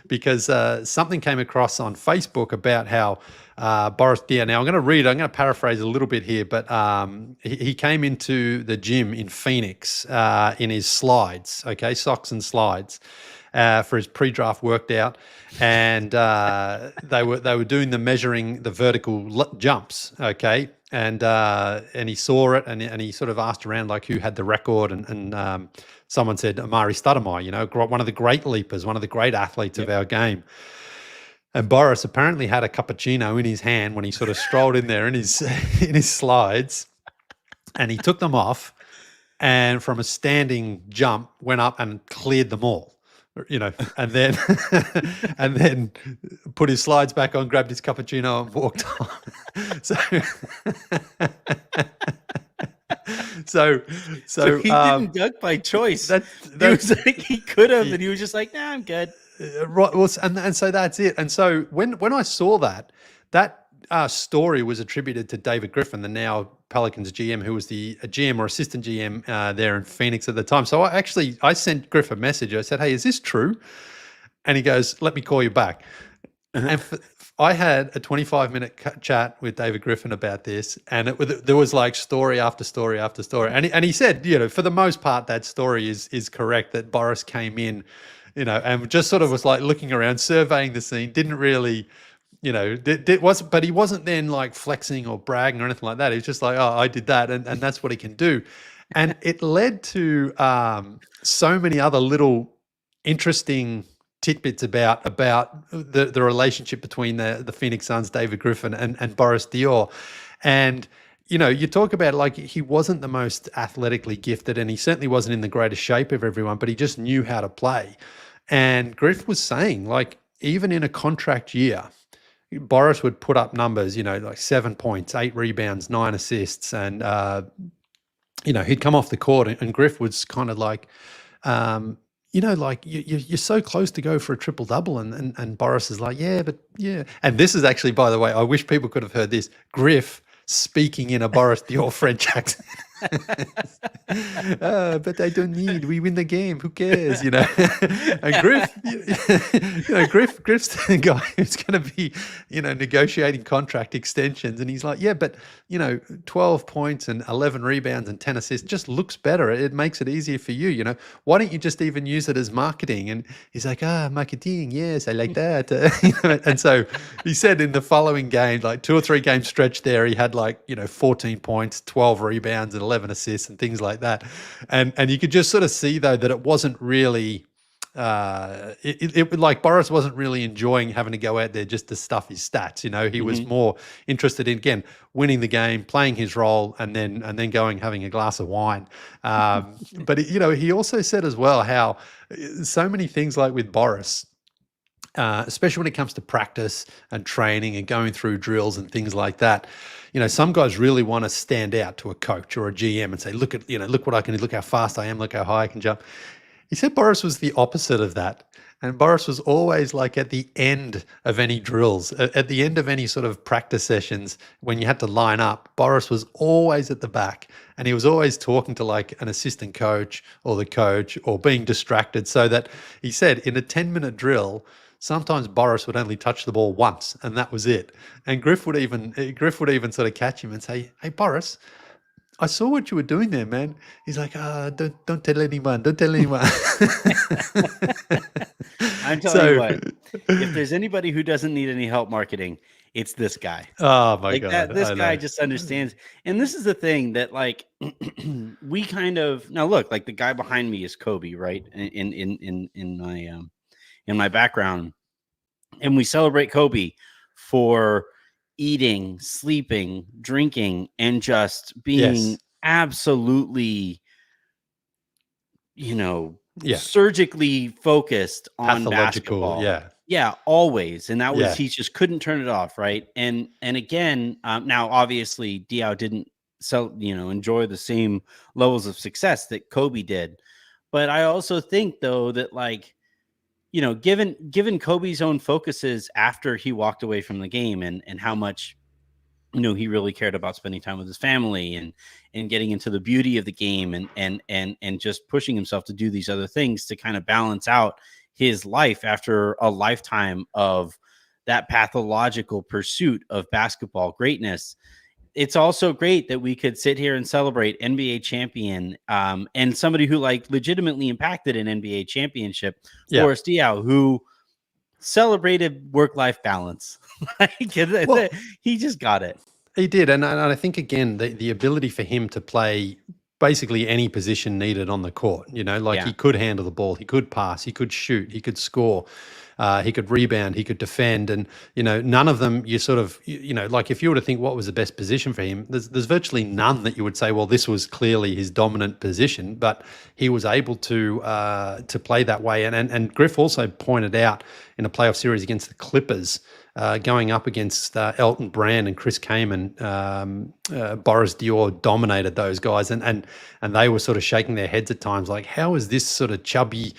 because something came across on Facebook about how Boris Diaw, now I'm going to paraphrase a little bit here, but he came into the gym in Phoenix in his slides, okay, socks and slides, for his pre-draft workout, and they were doing measuring the vertical jumps, okay, and he saw it, and he sort of asked around like who had the record, and someone said Amari Stoudemire, one of the great leapers, one of the great athletes of our game. And Boris apparently had a cappuccino in his hand when he sort of strolled in there in his slides, and he took them off, and from a standing jump went up and cleared them all. And then and then put his slides back on, grabbed his cappuccino, and walked on. So he didn't duck by choice. He could have, and he was just like, "Nah, I'm good." Right. Well, and so that's it. And so when I saw that story was attributed to David Griffin, the now Pelicans GM, who was the GM or assistant GM there in Phoenix at the time. So I sent Griff a message. I said, hey, is this true? And he goes, let me call you back. And I had a 25-minute chat with David Griffin about this, and there was like story after story after story. And he said, for the most part, that story is correct, that Boris came in, and just sort of was like looking around, surveying the scene, didn't really... but he wasn't then like flexing or bragging or anything like that. He was just like, oh, I did that, and that's what he can do. And it led to so many other little interesting tidbits about the relationship between the Phoenix Suns, David Griffin, and Boris Diaw. And you talk about like he wasn't the most athletically gifted, and he certainly wasn't in the greatest shape of everyone, but he just knew how to play. And Griff was saying, like, even in a contract year, Boris would put up numbers, like 7 points, 8 rebounds, 9 assists. And, he'd come off the court, and Griff was kind of like, like you're so close to go for a triple double. And Boris is like, yeah, but yeah. And this is actually, by the way, I wish people could have heard this, Griff speaking in a Boris Diaw French accent. But I don't need. We win the game. Who cares? And Griff, Griff's the guy who's going to be, negotiating contract extensions, and he's like, yeah, but 12 points and 11 rebounds and 10 assists just looks better. It makes it easier for you. Why don't you just even use it as marketing? And he's like, marketing. Yes, I like that. And so he said in the following game, like 2 or 3 game stretch there, he had like 14 points, 12 rebounds, and 11 assists and things like that. And you could just sort of see though that it wasn't really like Boris wasn't really enjoying having to go out there just to stuff his stats. He was more interested in, again, winning the game, playing his role, and then having a glass of wine. But he also said as well how so many things like with Boris, especially when it comes to practice and training and going through drills and things like that. Some guys really want to stand out to a coach or a GM and say, look what I can do, look how fast I am, look how high I can jump. He said Boris was the opposite of that. And Boris was always like at the end of any drills, at the end of any sort of practice sessions, when you had to line up, Boris was always at the back, and he was always talking to like an assistant coach or the coach, or being distracted, so that he said in a 10-minute drill, sometimes Boris would only touch the ball once, and that was it. And Griff would even sort of catch him and say, hey, Boris, I saw what you were doing there, man. He's like, don't tell anyone. Don't tell anyone. I'm telling you what, if there's anybody who doesn't need any help marketing, it's this guy. Oh my God. This guy just understands. And this is the thing that like, we kind of, now look, like the guy behind me is Kobe, right? In my background, and we celebrate Kobe for eating, sleeping, drinking, and just being absolutely, surgically focused on basketball. Yeah, always. And that was, Yeah. he just couldn't turn it off. Right. And again, now obviously Diaw didn't enjoy the same levels of success that Kobe did. But I also think though that like, given Kobe's own focuses after he walked away from the game and how much, he really cared about spending time with his family and getting into the beauty of the game and just pushing himself to do these other things to kind of balance out his life after a lifetime of that pathological pursuit of basketball greatness. It's also great that we could sit here and celebrate NBA champion and somebody who like legitimately impacted an NBA championship, Boris Diaw, who celebrated work-life balance. He just got it. He did. And I think, again, the ability for him to play basically any position needed on the court, he could handle the ball, he could pass, he could shoot, he could score, he could rebound, he could defend. And, none of them you sort of, like if you were to think what was the best position for him, there's virtually none that you would say, well, this was clearly his dominant position, but he was able to play that way. And Griff also pointed out in a playoff series against the Clippers, going up against Elton Brand and Chris Kaman, Boris Diaw dominated those guys, and they were sort of shaking their heads at times, like, how is this sort of chubby,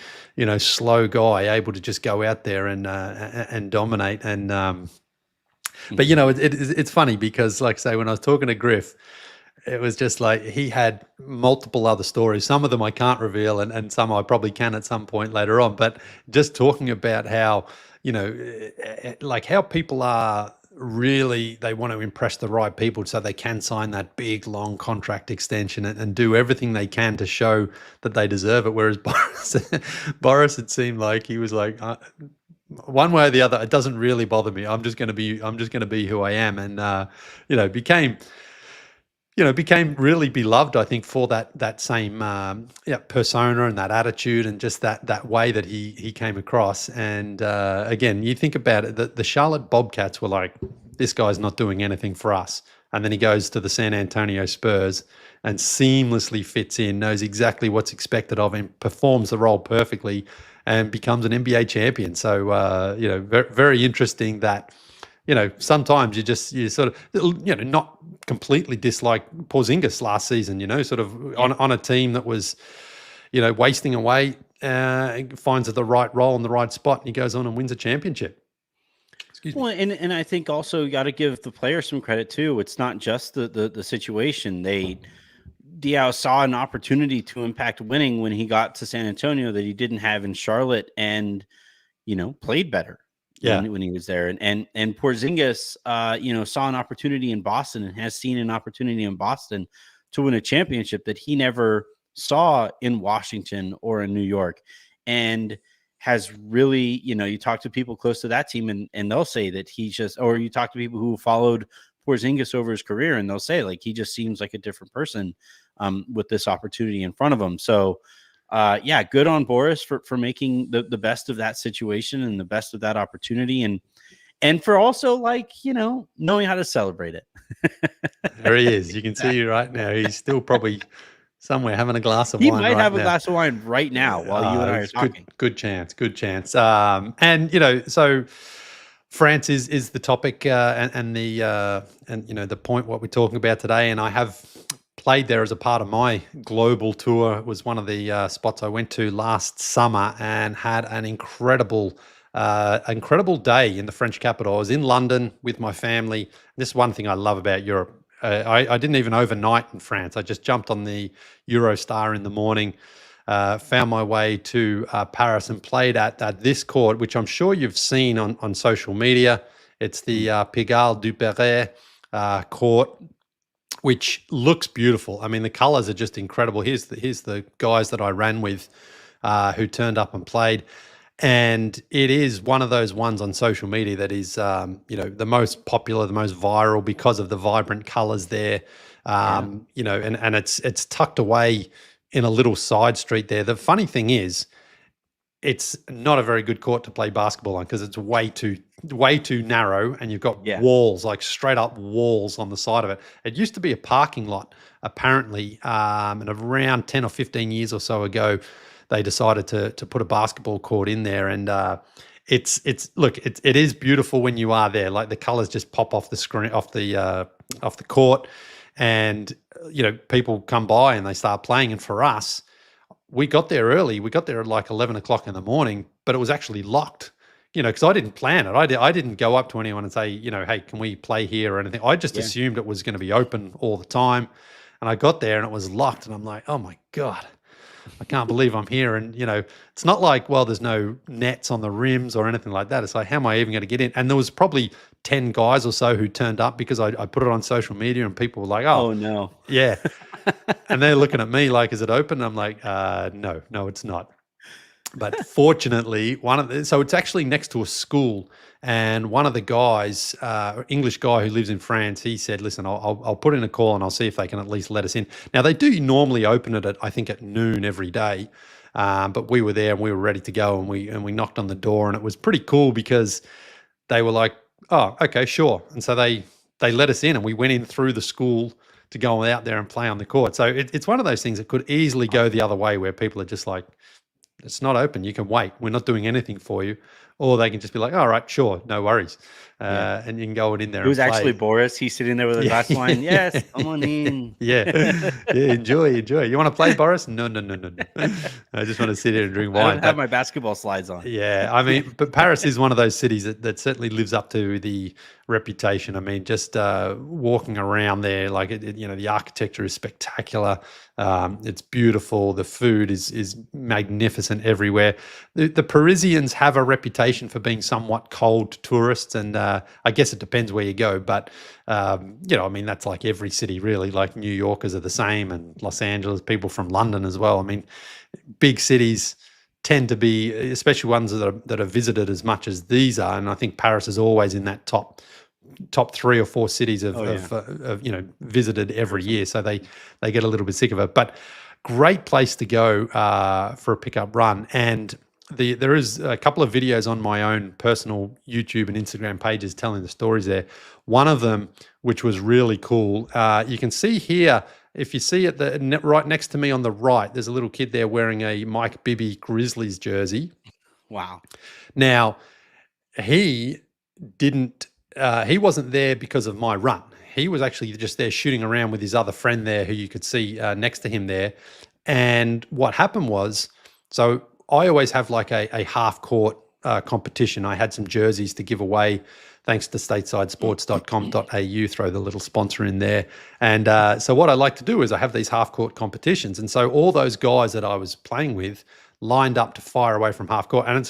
slow guy able to just go out there and dominate? And but it's funny because, like I say, when I was talking to Griff, it was just like he had multiple other stories. Some of them I can't reveal, and some I probably can at some point later on. But just talking about how, like how people are really, they want to impress the right people so they can sign that big, long contract extension and do everything they can to show that they deserve it. Whereas Boris, it seemed like he was like, one way or the other, it doesn't really bother me. I'm just going to be who I am. And, became really beloved, I think, for that same persona and that attitude and just that way that he came across. And again, you think about it, the Charlotte Bobcats were like, this guy's not doing anything for us. And then he goes to the San Antonio Spurs and seamlessly fits in, knows exactly what's expected of him, performs the role perfectly, and becomes an NBA champion. So, very, very interesting that, sometimes you sort of, not completely dislike Porzingis last season, sort of on a team that was, wasting away, finds the right role in the right spot, and he goes on and wins a championship. Excuse me. Well, and I think also you got to give the player some credit too. It's not just the situation. Diaw saw an opportunity to impact winning when he got to San Antonio that he didn't have in Charlotte, and played better. When he was there, and Porzingis, saw an opportunity in Boston and has seen an opportunity in Boston to win a championship that he never saw in Washington or in New York, and has really, you talk to people close to that team and they'll say that or you talk to people who followed Porzingis over his career and they'll say like, he just seems like a different person with this opportunity in front of him. So good on Boris for making the best of that situation and the best of that opportunity, and for also knowing how to celebrate it. There he is. You can see right now. He's still probably somewhere having a glass of wine. He might have a glass of wine right now while you and I are talking. Good chance. And so France is the topic and the point what we're talking about today. And I have played there as a part of my global tour. It was one of the spots I went to last summer and had an incredible day in the French capital. I was in London with my family. This is one thing I love about Europe. I didn't even overnight in France. I just jumped on the Eurostar in the morning, found my way to Paris and played at this court, which I'm sure you've seen on social media. It's the Pigalle du Perret court, which looks beautiful. I mean, the colors are just incredible. Here's the guys that I ran with who turned up and played. And it is one of those ones on social media that is, the most popular, the most viral because of the vibrant colors there. And it's tucked away in a little side street there. The funny thing is, it's not a very good court to play basketball on because it's way too narrow, and you've got walls, like straight up walls on the side of it. It used to be a parking lot, apparently, and around 10 or 15 years or so ago, they decided to put a basketball court in there, and look, it is beautiful when you are there. Like the colors just pop off the screen, off the court, and people come by and they start playing. And for us, we got there early. We got there at like 11 o'clock in the morning, but it was actually locked. Because I didn't plan it. I didn't go up to anyone and say, hey, can we play here or anything? I just assumed it was going to be open all the time. And I got there and it was locked. And I'm like, oh my God, I can't believe I'm here. And, it's not like, well, there's no nets on the rims or anything like that. It's like, how am I even going to get in? And there was probably 10 guys or so who turned up because I put it on social media and people were like, oh no. Yeah. And they're looking at me like, is it open? And I'm like, no, it's not. But fortunately, so it's actually next to a school, and one of the guys, English guy who lives in France, he said, "Listen, I'll put in a call and I'll see if they can at least let us in." Now they do normally open it I think at noon every day, but we were there and we were ready to go, and we knocked on the door, and it was pretty cool because they were like, "Oh, okay, sure," and so they let us in, and we went in through the school to go out there and play on the court. So it's one of those things that could easily go the other way, where people are just like, it's not open. You can wait. We're not doing anything for you. Or they can just be like, all right, sure, no worries. And you can go in there. It was actually Boris. He's sitting there with a glass of wine. Yes, come on in. Enjoy. You want to play, Boris? No. I just want to sit here and drink wine. I don't have my basketball slides on. Yeah, I mean, but Paris is one of those cities that certainly lives up to the reputation. I mean, just walking around there, like the architecture is spectacular. It's beautiful. The food is magnificent everywhere. The Parisians have a reputation for being somewhat cold to tourists, and I guess it depends where you go. But I mean, that's like every city really. Like New Yorkers are the same, and Los Angeles, people from London as well. I mean, big cities tend to be, especially ones that are visited as much as these are, and I think Paris is always in that top 3 or 4 cities of visited every year, so they get a little bit sick of it. But great place to go for a pickup run. And there is a couple of videos on my own personal YouTube and Instagram pages telling the stories there. One of them, which was really cool, you can see here, if you see it right next to me on the right, there's a little kid there wearing a Mike Bibby Grizzlies jersey. Wow. Now, he wasn't there because of my run. He was actually just there shooting around with his other friend there, who you could see next to him there. And what happened was, so I always have like a half court competition. I had some jerseys to give away, thanks to statesidesports.com.au, throw the little sponsor in there. And so what I like to do is I have these half court competitions. And so all those guys that I was playing with lined up to fire away from half court. And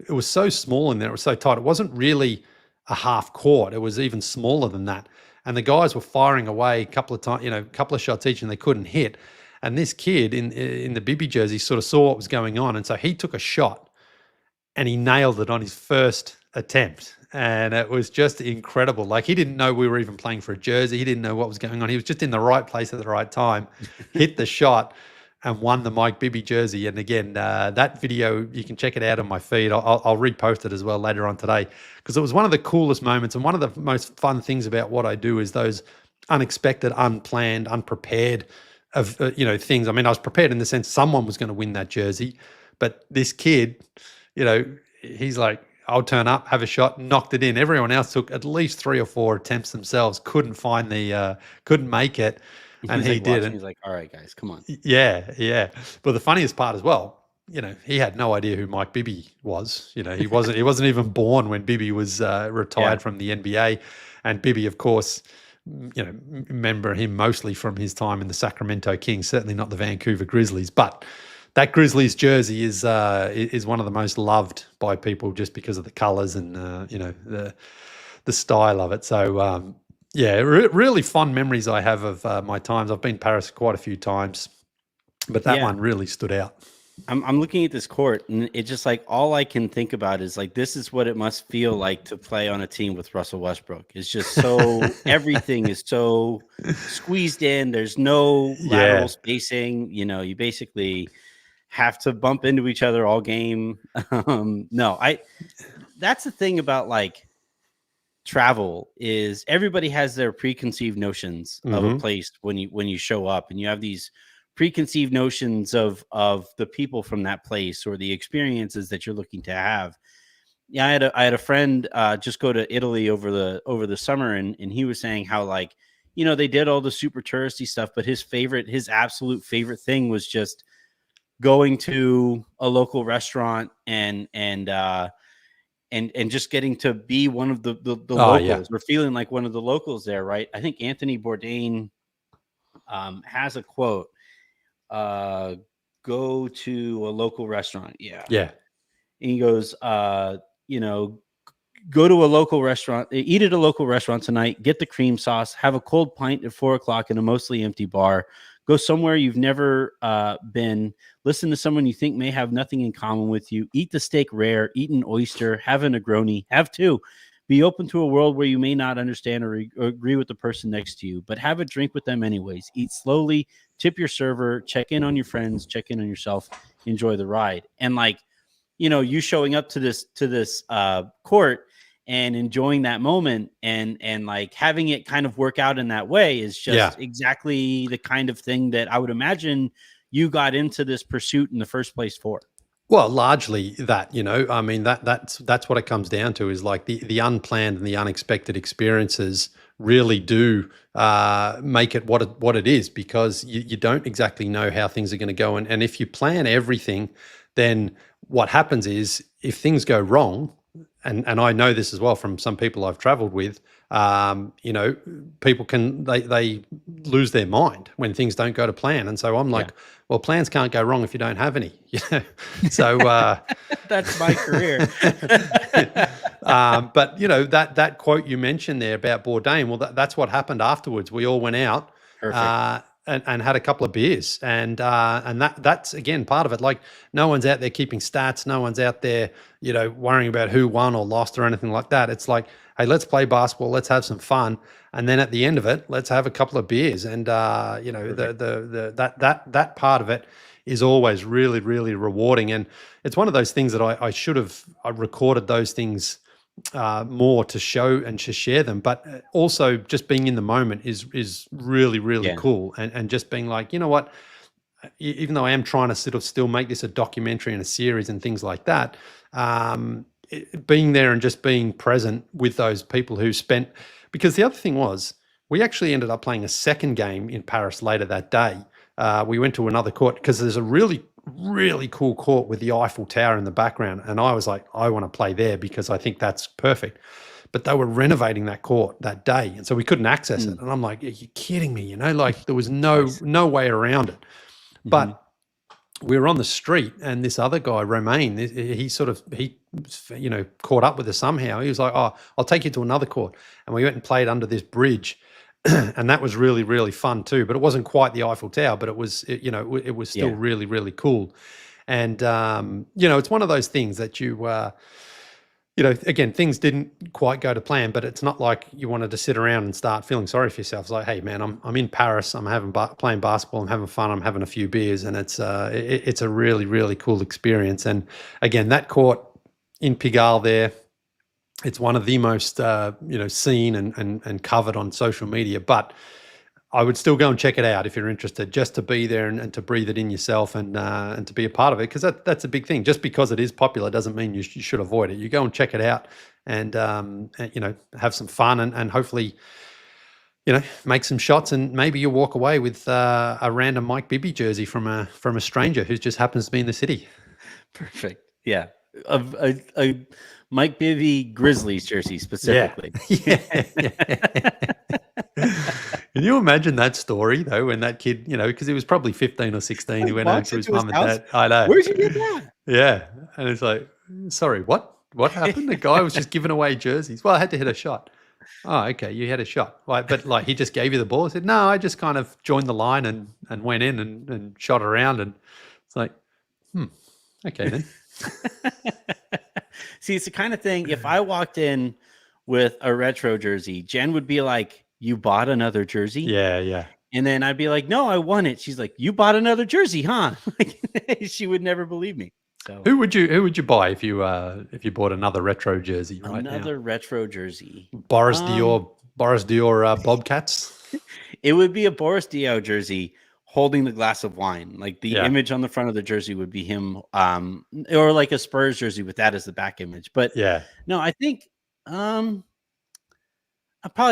it was so small in there, it was so tight. It wasn't really a half court. It was even smaller than that. And the guys were firing away a couple of times, a couple of shots each, and they couldn't hit. And this kid in the Bibby jersey sort of saw what was going on. And so he took a shot and he nailed it on his first attempt. And it was just incredible. Like, he didn't know we were even playing for a jersey. He didn't know what was going on. He was just in the right place at the right time, hit the shot, and won the Mike Bibby jersey. And again, that video, you can check it out on my feed. I'll repost it as well later on today, because it was one of the coolest moments. And one of the most fun things about what I do is those unexpected, unplanned, unprepared things. I mean, I was prepared in the sense someone was going to win that jersey, but this kid, he's like, I'll turn up, have a shot, knocked it in. Everyone else took at least 3 or 4 attempts themselves, couldn't make it. And he did. And he's like, all right, guys, come on. Yeah. But the funniest part as well, he had no idea who Mike Bibby was. He wasn't even born when Bibby was retired from the NBA. And Bibby, of course, remember him mostly from his time in the Sacramento Kings, certainly not the Vancouver Grizzlies. But that Grizzlies jersey is one of the most loved by people just because of the colors and the style of it. So really fond memories I have of my times. I've been to Paris quite a few times, but that one really stood out. I'm looking at this court, and it's just like, all I can think about is like, this is what it must feel like to play on a team with Russell Westbrook. It's just so everything is so squeezed in. There's no lateral spacing. You basically have to bump into each other all game. That's the thing about like travel, is everybody has their preconceived notions of a place when you show up, and you have these preconceived notions of the people from that place or the experiences that you're looking to have. Yeah, I had a friend just go to Italy over the summer, and he was saying how, like, they did all the super touristy stuff, but his absolute favorite thing was just going to a local restaurant and just getting to be one of the locals, or feeling like one of the locals there, right? I think Anthony Bourdain has a quote, go to a local restaurant. Yeah. And he goes, go to a local restaurant, eat at a local restaurant tonight, get the cream sauce, have a cold pint at 4:00 in a mostly empty bar, go somewhere you've never been, listen to someone you think may have nothing in common with you, eat the steak rare, eat an oyster, have a Negroni, have two. Be open to a world where you may not understand or agree with the person next to you, but have a drink with them anyways. Eat slowly, tip your server, check in on your friends, check in on yourself, enjoy the ride. And like, you showing up to this court and enjoying that moment and like having it kind of work out in that way is just exactly the kind of thing that I would imagine you got into this pursuit in the first place for. Well, largely that, I mean, that's what it comes down to, is like the unplanned and the unexpected experiences really do make it what it is, because you don't exactly know how things are going to go. And if you plan everything, then what happens is, if things go wrong, and I know this as well from some people I've traveled with, people they lose their mind when things don't go to plan. And so I'm like, well, plans can't go wrong if you don't have any, So that's my career. But that quote you mentioned there about Bourdain, well, that's what happened afterwards. We all went out. And had a couple of beers, and that's again part of it. Like, no one's out there keeping stats, no one's out there, worrying about who won or lost or anything like that. It's like, hey, let's play basketball, let's have some fun, and then at the end of it, let's have a couple of beers. And that part of it is always really, really rewarding. And it's one of those things that I should have recorded those things more to show and to share them, but also just being in the moment is really, really cool. And just being like, you know what, even though I am trying to sort of still make this a documentary and a series and things like that, being there and just being present with those people who spent, because the other thing was, we actually ended up playing a second game in Paris later that day. We went to another court because there's a really cool court with the Eiffel Tower in the background. And I was like, I want to play there because I think that's perfect. But they were renovating that court that day, and so we couldn't access it. And I'm like, are you kidding me? like there was no way around it. But we were on the street, and this other guy, Romain, he caught up with us somehow. He was like, oh, I'll take you to another court. And we went and played under this bridge. And that was really, really fun too. But it wasn't quite the Eiffel Tower, but it was, it was still really, really cool. And, it's one of those things that again, things didn't quite go to plan, but it's not like you wanted to sit around and start feeling sorry for yourself. It's like, hey man, I'm in Paris, I'm playing basketball, I'm having fun, I'm having a few beers, and it's a really, really cool experience. And again, that court in Pigalle there, it's one of the most seen and covered on social media, but I would still go and check it out if you're interested, just to be there and to breathe it in yourself and to be a part of it, because that's a big thing. Just because it is popular doesn't mean you should avoid it. You go and check it out and have some fun and hopefully make some shots, and maybe you'll walk away with a random Mike Bibby jersey from a stranger who just happens to be in the city. Perfect. Yeah. A Mike Bibby Grizzlies jersey specifically. Yeah. Can you imagine that story though, when that kid, because he was probably 15 or 16, he went home to his mum and dad. I know. Where'd you get that? Yeah. And it's like, sorry, what happened? The guy was just giving away jerseys. Well, I had to hit a shot. Oh, okay. You had a shot. But he just gave you the ball. I said, no, I just kind of joined the line and went in and shot around. And it's like, okay then. See, it's the kind of thing, if I walked in with a retro jersey, Jen would be like, you bought another jersey? Yeah. And then I'd be like, no, I won it. She's like, you bought another jersey, huh? She would never believe me. So who would you buy if you bought another retro jersey right now? Another retro jersey. Boris Diaw Bobcats? It would be a Boris Diaw jersey. holding the glass of wine. Like the Yeah. image on the front of the jersey would be him, or like a Spurs jersey with that as the back image. But Yeah. no, I think probably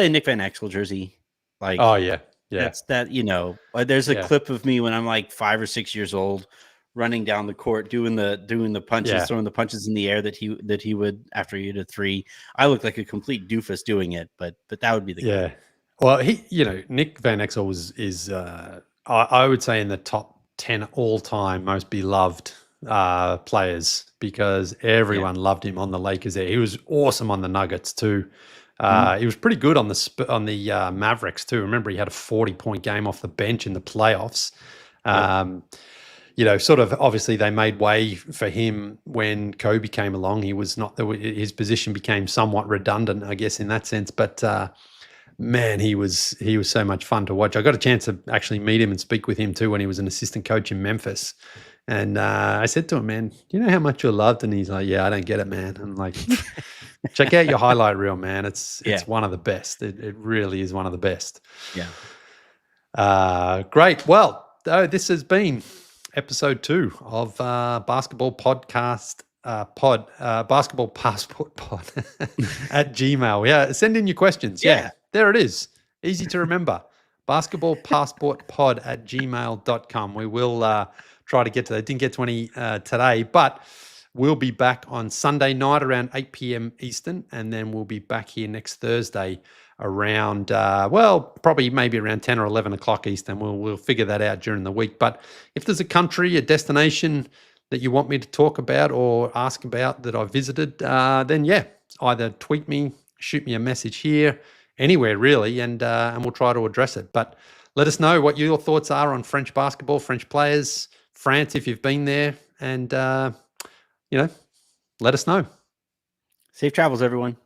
a Nick Van Exel jersey. Like, oh yeah, that's that, there's a clip of me when I'm like 5 or 6 years old running down the court, doing the punches, throwing the punches in the air that he would after he hit a three. I look like a complete doofus doing it, but that would be the guy. Well, Nick Van Exel is I would say in the top 10 all-time most beloved players, because everyone loved him on the Lakers there. He was awesome on the Nuggets too. He was pretty good on the Mavericks too. Remember, he had a 40-point game off the bench in the playoffs. Sort of obviously they made way for him when Kobe came along. His position became somewhat redundant, I guess, in that sense. But man, he was so much fun to watch. I got a chance to actually meet him and speak with him too when he was an assistant coach in Memphis. And I said to him, man, you know how much you're loved? And he's like, yeah, I don't get it, man. I'm like, check out your highlight reel, man. It's one of the best. It really is one of the best. Yeah. Great. Well, this has been episode 2 of Basketball Podcast Basketball Passport Pod at Gmail. Yeah, send in your questions. Yeah, there it is. Easy to remember. Basketball Passport Pod at gmail.com. We will try to get to that. Didn't get to any today, but we'll be back on Sunday night around 8 p.m. Eastern, and then we'll be back here next Thursday around, probably maybe around 10 or 11 o'clock Eastern. We'll figure that out during the week. But if there's a country, a destination that you want me to talk about or ask about that I visited, then either tweet me, shoot me a message here, anywhere really, and we'll try to address it. But let us know what your thoughts are on French basketball, French players, France if you've been there, and let us know. Safe travels, everyone.